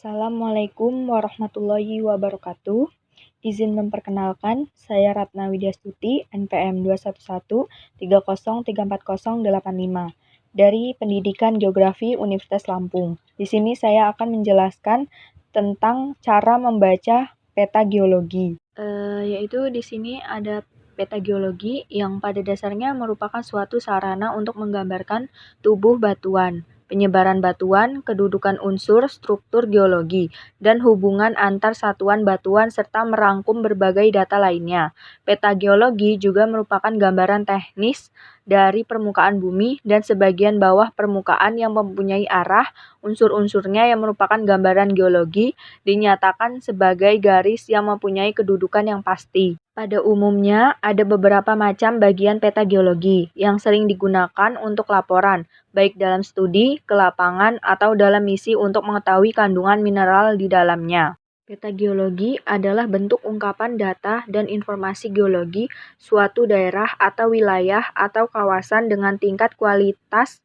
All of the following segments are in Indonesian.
Assalamualaikum warahmatullahi wabarakatuh. Izin memperkenalkan, saya Ratna Widyastuti, NPM 21130340085 dari Pendidikan Geografi Universitas Lampung. Di sini saya akan menjelaskan tentang cara membaca peta geologi. Yaitu di sini ada peta geologi yang pada dasarnya merupakan suatu sarana untuk menggambarkan tubuh batuan, penyebaran batuan, kedudukan unsur, struktur geologi, dan hubungan antar satuan batuan serta merangkum berbagai data lainnya. Peta geologi juga merupakan gambaran teknis dari permukaan bumi dan sebagian bawah permukaan yang mempunyai arah. Unsur-unsurnya yang merupakan gambaran geologi dinyatakan sebagai garis yang mempunyai kedudukan yang pasti. Pada umumnya, ada beberapa macam bagian peta geologi yang sering digunakan untuk laporan, baik dalam studi, ke lapangan, atau dalam misi untuk mengetahui kandungan mineral di dalamnya. Peta geologi adalah bentuk ungkapan data dan informasi geologi suatu daerah atau wilayah atau kawasan dengan tingkat kualitas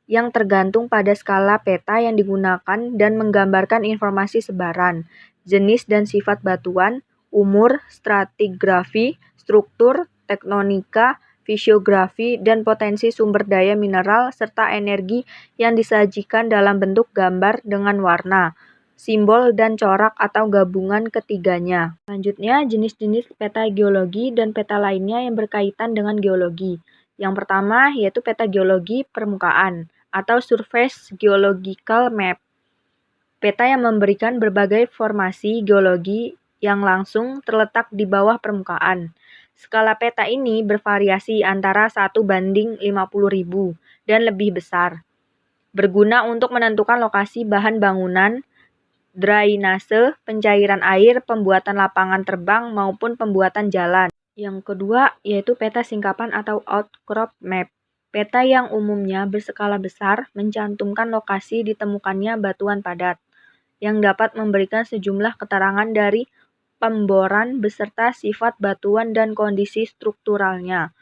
yang tergantung pada skala peta yang digunakan dan menggambarkan informasi sebaran, jenis dan sifat batuan, umur, stratigrafi, struktur, tektonika, fisiografi, dan potensi sumber daya mineral serta energi yang disajikan dalam bentuk gambar dengan warna, simbol, dan corak atau gabungan ketiganya. Selanjutnya, jenis-jenis peta geologi dan peta lainnya yang berkaitan dengan geologi. Yang pertama yaitu peta geologi permukaan atau Surface Geological Map. Peta yang memberikan berbagai formasi geologi yang langsung terletak di bawah permukaan. Skala peta ini bervariasi antara 1:50.000 dan lebih besar. Berguna untuk menentukan lokasi bahan bangunan, drainase, pencairan air, pembuatan lapangan terbang maupun pembuatan jalan. Yang kedua yaitu peta singkapan atau Outcrop Map. Peta yang umumnya berskala besar mencantumkan lokasi ditemukannya batuan padat, yang dapat memberikan sejumlah keterangan dari pemboran beserta sifat batuan dan kondisi strukturalnya.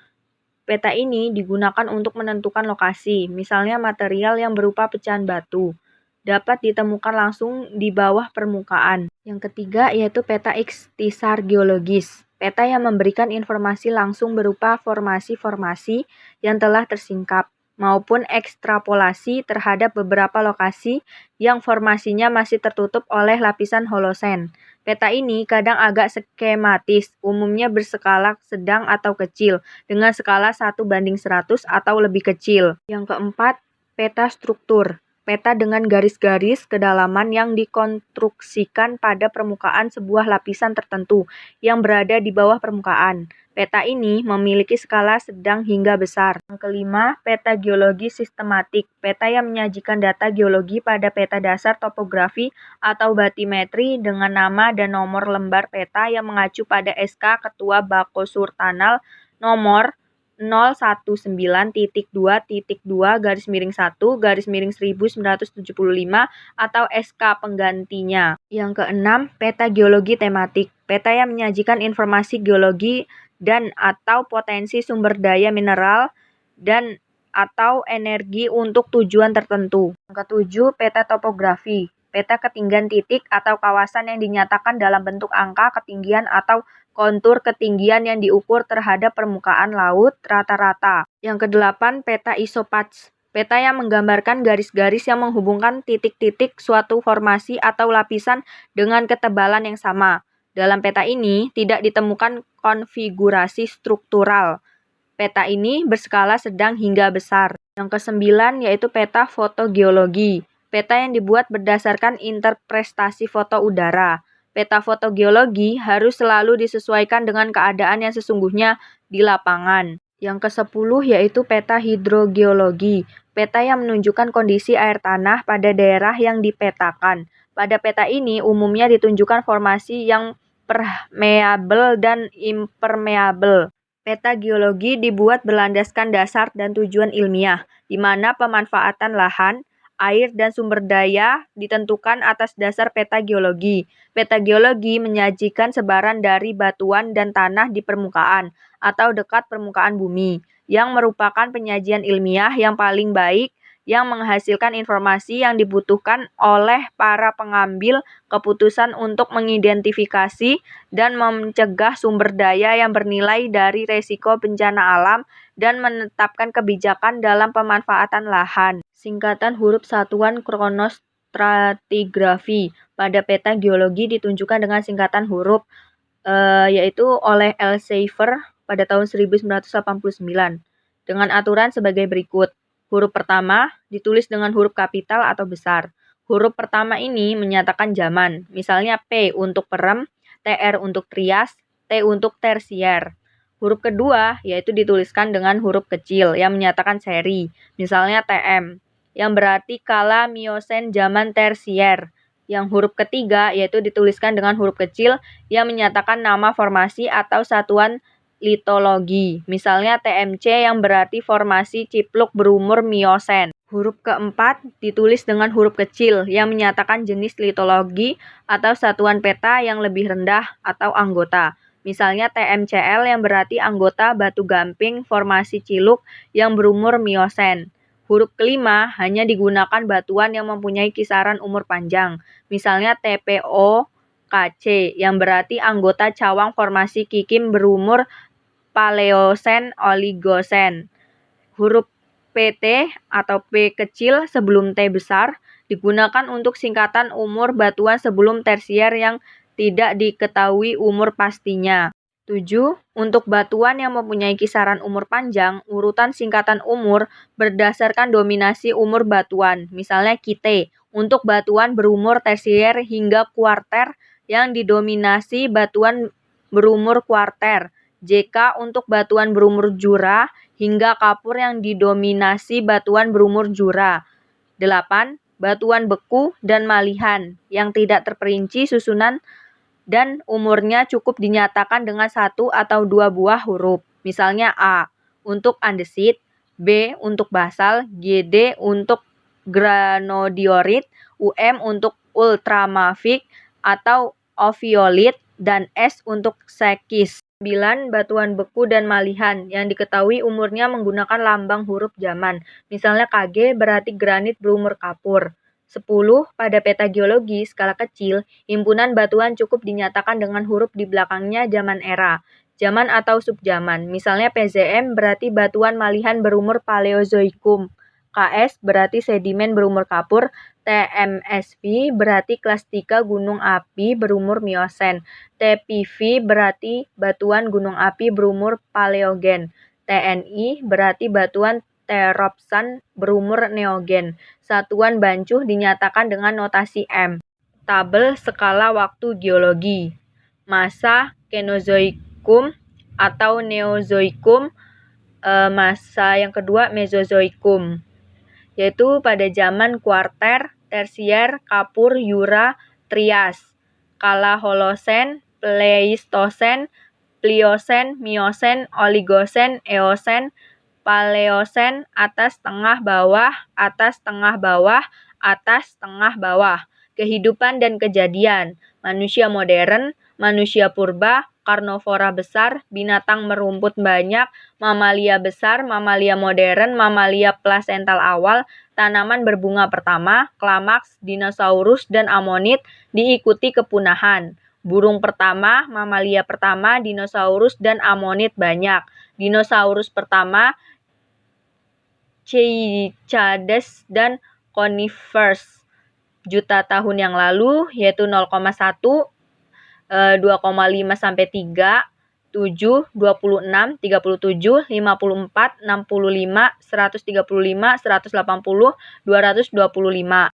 Peta ini digunakan untuk menentukan lokasi, misalnya material yang berupa pecahan batu, dapat ditemukan langsung di bawah permukaan. Yang ketiga yaitu peta ikhtisar geologis. Peta yang memberikan informasi langsung berupa formasi-formasi yang telah tersingkap, maupun ekstrapolasi terhadap beberapa lokasi yang formasinya masih tertutup oleh lapisan holosen. Peta ini kadang agak skematis, umumnya berskala sedang atau kecil, dengan skala 1:100 atau lebih kecil. Yang keempat, peta struktur. Peta dengan garis-garis kedalaman yang dikonstruksikan pada permukaan sebuah lapisan tertentu yang berada di bawah permukaan. Peta ini memiliki skala sedang hingga besar. Yang kelima, peta geologi sistematik. Peta yang menyajikan data geologi pada peta dasar topografi atau batimetri dengan nama dan nomor lembar peta yang mengacu pada SK Ketua Bakosurtanal nomor 019.2.2/1/1975 atau SK penggantinya. Yang keenam, peta geologi tematik. Peta yang menyajikan informasi geologi dan atau potensi sumber daya mineral dan atau energi untuk tujuan tertentu. Yang ketujuh, peta topografi. Peta ketinggian titik atau kawasan yang dinyatakan dalam bentuk angka ketinggian atau kontur ketinggian yang diukur terhadap permukaan laut rata-rata. Yang kedelapan, peta isopats. Peta yang menggambarkan garis-garis yang menghubungkan titik-titik suatu formasi atau lapisan dengan ketebalan yang sama. Dalam peta ini tidak ditemukan konfigurasi struktural. Peta ini berskala sedang hingga besar. Yang kesembilan yaitu peta fotogeologi. Peta yang dibuat berdasarkan interpretasi foto udara. Peta fotogeologi harus selalu disesuaikan dengan keadaan yang sesungguhnya di lapangan. Yang ke-10 yaitu peta hidrogeologi. Peta yang menunjukkan kondisi air tanah pada daerah yang dipetakan. Pada peta ini umumnya ditunjukkan formasi yang permeabel dan impermeabel. Peta geologi dibuat berlandaskan dasar dan tujuan ilmiah, di mana pemanfaatan lahan, air, dan sumber daya ditentukan atas dasar peta geologi. Peta geologi menyajikan sebaran dari batuan dan tanah di permukaan atau dekat permukaan bumi, yang merupakan penyajian ilmiah yang paling baik yang menghasilkan informasi yang dibutuhkan oleh para pengambil keputusan untuk mengidentifikasi dan mencegah sumber daya yang bernilai dari resiko bencana alam dan menetapkan kebijakan dalam pemanfaatan lahan. Singkatan huruf satuan kronostratigrafi pada peta geologi ditunjukkan dengan singkatan huruf yaitu oleh Elsevier pada tahun 1989 dengan aturan sebagai berikut. Huruf pertama ditulis dengan huruf kapital atau besar. Huruf pertama ini menyatakan zaman, misalnya P untuk Perem, TR untuk Trias, T untuk Tersier. Huruf kedua yaitu dituliskan dengan huruf kecil yang menyatakan seri, misalnya TM, yang berarti kala Miosen zaman Tersier. Yang huruf ketiga yaitu dituliskan dengan huruf kecil yang menyatakan nama formasi atau satuan litologi, misalnya TMC yang berarti formasi cipluk berumur Miosen. Huruf keempat ditulis dengan huruf kecil yang menyatakan jenis litologi atau satuan peta yang lebih rendah atau anggota, misalnya TMCL yang berarti anggota batu gamping formasi Ciluk yang berumur Miosen. Huruf kelima hanya digunakan batuan yang mempunyai kisaran umur panjang, misalnya TPO-KC yang berarti anggota cawang formasi Kikim berumur Paleosen Oligosen. Huruf PT atau P kecil sebelum T besar digunakan untuk singkatan umur batuan sebelum tersier yang tidak diketahui umur pastinya. 7. Untuk batuan yang mempunyai kisaran umur panjang, urutan singkatan umur berdasarkan dominasi umur batuan, misalnya KT, untuk batuan berumur tersier hingga kuarter yang didominasi batuan berumur kuarter, JK untuk batuan berumur jura hingga kapur yang didominasi batuan berumur jura. 8. Batuan beku dan malihan yang tidak terperinci susunan dan umurnya cukup dinyatakan dengan 1 atau 2 buah huruf, misalnya A untuk andesit, B untuk basal, GD untuk granodiorit, UM untuk ultramafik atau oviolit, dan S untuk sekis. 9. Batuan beku dan malihan yang diketahui umurnya menggunakan lambang huruf zaman, misalnya KG berarti granit berumur kapur. 10. Pada peta geologi skala kecil, himpunan batuan cukup dinyatakan dengan huruf di belakangnya zaman era, zaman atau subzaman, misalnya PZM berarti batuan malihan berumur Paleozoikum, KS berarti sedimen berumur kapur, TMSV berarti kelas 3 gunung api berumur Miosen, TPV berarti batuan gunung api berumur Paleogen, TNI berarti batuan Teropsan berumur Neogen. Satuan bancuh dinyatakan dengan notasi M. Tabel skala waktu geologi. Masa Kenozoikum atau Neozoikum, masa yang kedua Mesozoikum, yaitu pada zaman kuarter, tersier, kapur, jura, trias, kala Holosen, Pleistosen, Pliosen, Miosen, Oligosen, Eosen, Paleosen, atas tengah bawah, atas tengah bawah, atas tengah bawah. Kehidupan dan kejadian, manusia modern, manusia purba, karnivora besar, binatang merumput banyak, mamalia besar, mamalia modern, mamalia plasental awal, tanaman berbunga pertama, klamaks, dinosaurus, dan amonit, diikuti kepunahan. Burung pertama, mamalia pertama, dinosaurus, dan amonit banyak. Dinosaurus pertama, Cycades dan conifers juta tahun yang lalu, yaitu 0,1, 2,5 sampai 3, 7, 26, 37, 54, 65, 135, 180, 225.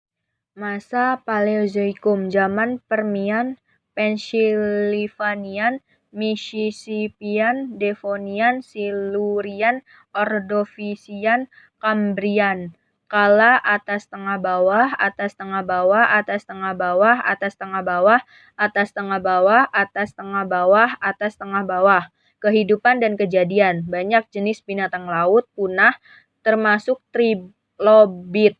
Masa Paleozoikum, zaman Permian, Pennsylvanian, Mississippian, Devonian, Silurian, Ordovician, Cambrian. Kala atas tengah bawah, atas tengah bawah, atas tengah bawah, atas tengah bawah, atas tengah bawah, atas tengah bawah, atas tengah bawah. Kehidupan dan kejadian. Banyak jenis binatang laut punah termasuk trilobit,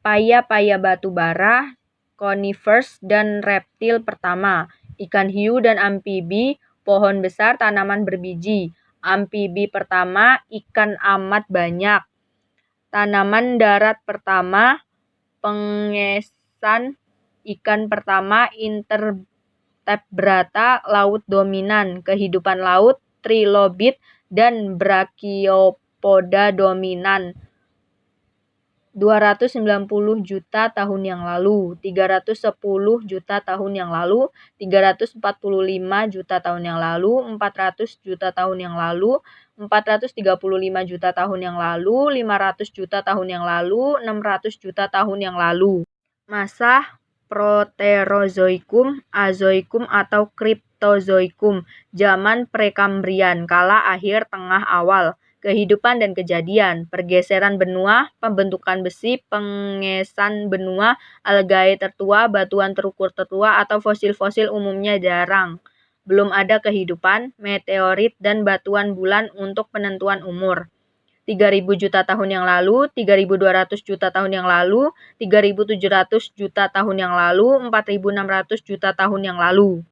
paya-paya batu bara, conifers, dan reptil pertama, ikan hiu dan amfibi, pohon besar, tanaman berbiji. Amfibi pertama, ikan amat banyak. tanaman darat pertama, pengesan ikan pertama, invertebrata laut dominan, kehidupan laut, trilobit, dan Brachiopoda dominan. 290 juta tahun yang lalu, 310 juta tahun yang lalu, 345 juta tahun yang lalu, 400 juta tahun yang lalu, 435 juta tahun yang lalu, 500 juta tahun yang lalu, 600 juta tahun yang lalu. Masa Proterozoikum, Azoikum atau Cryptozoikum, zaman Prekambrian, kala akhir, tengah, awal. Kehidupan dan kejadian, pergeseran benua, pembentukan besi, pengesan benua, algae tertua, batuan terukur tertua, atau fosil-fosil umumnya jarang. Belum ada kehidupan, meteorit, dan batuan bulan untuk penentuan umur. 3.000 juta tahun yang lalu, 3.200 juta tahun yang lalu, 3.700 juta tahun yang lalu, 4.600 juta tahun yang lalu.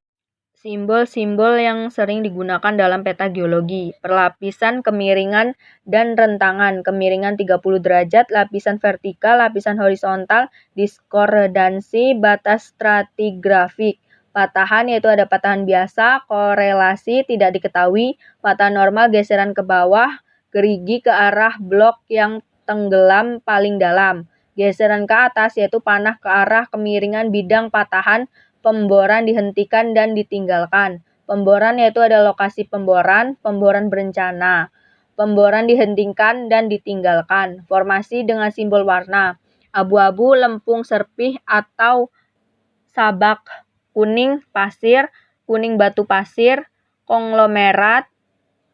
Simbol-simbol yang sering digunakan dalam peta geologi. Perlapisan, kemiringan, dan rentangan. Kemiringan 30 derajat, lapisan vertikal, lapisan horizontal, diskordansi, batas stratigrafik. Patahan yaitu ada patahan biasa, korelasi, tidak diketahui, patahan normal, geseran ke bawah, gerigi ke arah blok yang tenggelam paling dalam. Geseran ke atas yaitu panah ke arah kemiringan bidang patahan, pemboran dihentikan dan ditinggalkan. Pemboran yaitu ada lokasi pemboran, pemboran berencana. Pemboran dihentikan dan ditinggalkan. Formasi dengan simbol warna. Abu-abu, lempung serpih atau sabak. Kuning pasir, kuning batu pasir, konglomerat,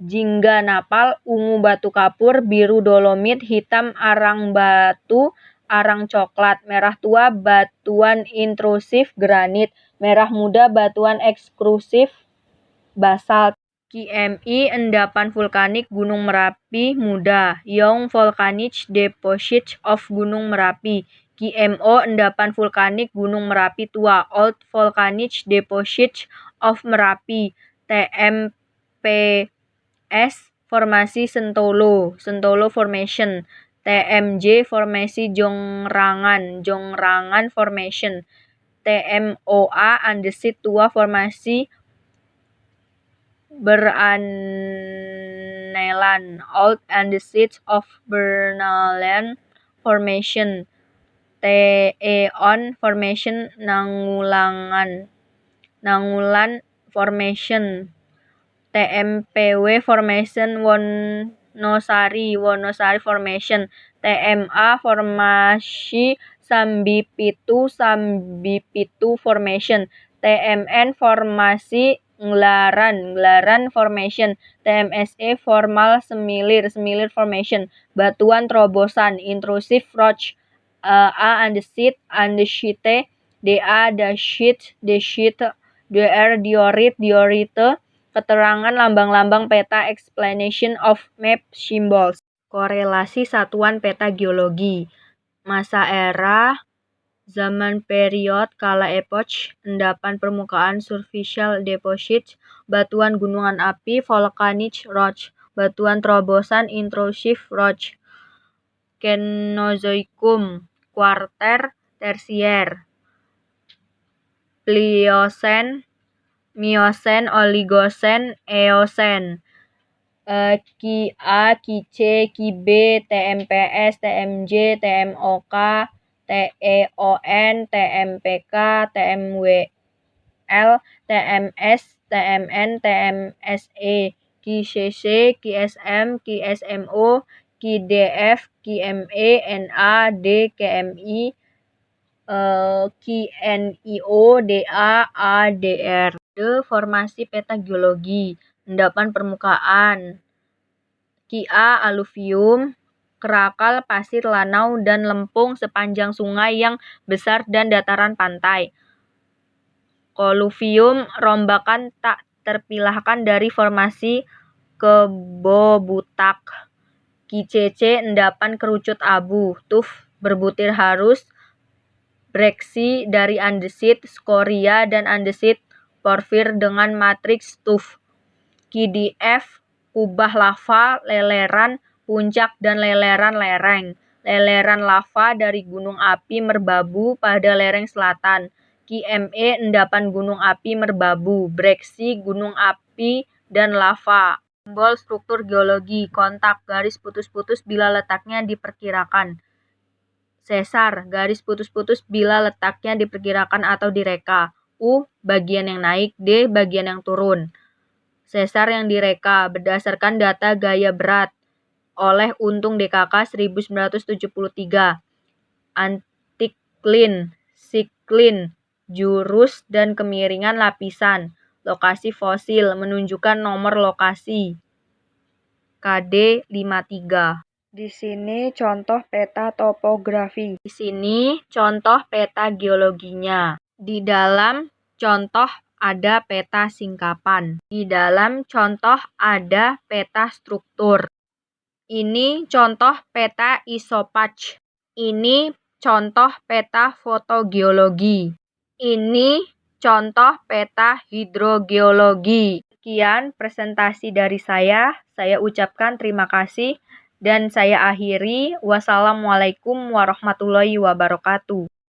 jingga napal, ungu batu kapur, biru dolomit, hitam arang batu, arang coklat, merah tua batuan intrusif granit, merah muda batuan eksklusif basalt. QMI endapan vulkanik Gunung Merapi muda, Young Volcanic Deposits of Gunung Merapi. QMO endapan vulkanik Gunung Merapi tua, Old Volcanic Deposits of Merapi. TMPS formasi Sentolo, Sentolo Formation. TMJ formasi Jongrangan, Jongrangan Formation. TMOA andesit tua formasi Bernalan, Old Andesits of Bernalan Formation. TEON Formation Nangulangan, Nangulan Formation. TMPW Formation Wonosari, Wonosari Formation. TMA Formasi Sambipitu, Sambipitu Formation. TMN Formasi Nglaran, Nglaran Formation. TMSE Formal Semilir, Semilir Formation. Batuan terobosan, Intrusive Rock. A andesit, andesite. DA dasit, desite. DR diorit, diorite. Keterangan lambang-lambang peta, explanation of map symbols. Korelasi satuan peta geologi. Masa era, zaman period, kala epoch, endapan permukaan, superficial deposits, batuan gunungan api, volcanic rock, batuan terobosan, intrusive rock. Kenozoikum, kuarter, tersier. Pliocene, Miocene, Oligocene, Eocene. Ki A, Ki C, Ki B, TMPS, TMJ, TMOK, TEON, TMPK, TMWL, TMS, TMN, TMSE, Ki CC, Ki SM, Ki SMO, Ki DF, Ki ME, NA, D, KMI, Ki NIO, DA, ADR. Formasi peta geologi, endapan permukaan. Ki A, aluvium, kerakal, pasir, lanau, dan lempung sepanjang sungai yang besar dan dataran pantai. Koluvium, rombakan tak terpilahkan dari formasi kebobutak. Ki C C, endapan kerucut abu. Tuf, berbutir halus, breksi dari andesit, skoria, dan andesit porfir dengan matriks tuf. Ki D F, kubah lava, leleran, puncak, dan leleran lereng. Leleran lava dari gunung api Merbabu pada lereng selatan. QME endapan gunung api Merbabu, breksi gunung api dan lava. Simbol struktur geologi, kontak, garis putus-putus bila letaknya diperkirakan. Sesar, garis putus-putus bila letaknya diperkirakan atau direka. U, bagian yang naik, D, bagian yang turun. Sesar yang direka berdasarkan data gaya berat oleh Untung DKK 1973. Antiklin, siklin, jurus dan kemiringan lapisan. Lokasi fosil menunjukkan nomor lokasi. KD 53. Di sini contoh peta topografi. Di sini contoh peta geologinya. Di dalam contoh ada peta singkapan. Di dalam contoh ada peta struktur. Ini contoh peta isopach. Ini contoh peta fotogeologi. Ini contoh peta hidrogeologi. Sekian presentasi dari saya. Saya ucapkan terima kasih dan saya akhiri. Wassalamualaikum warahmatullahi wabarakatuh.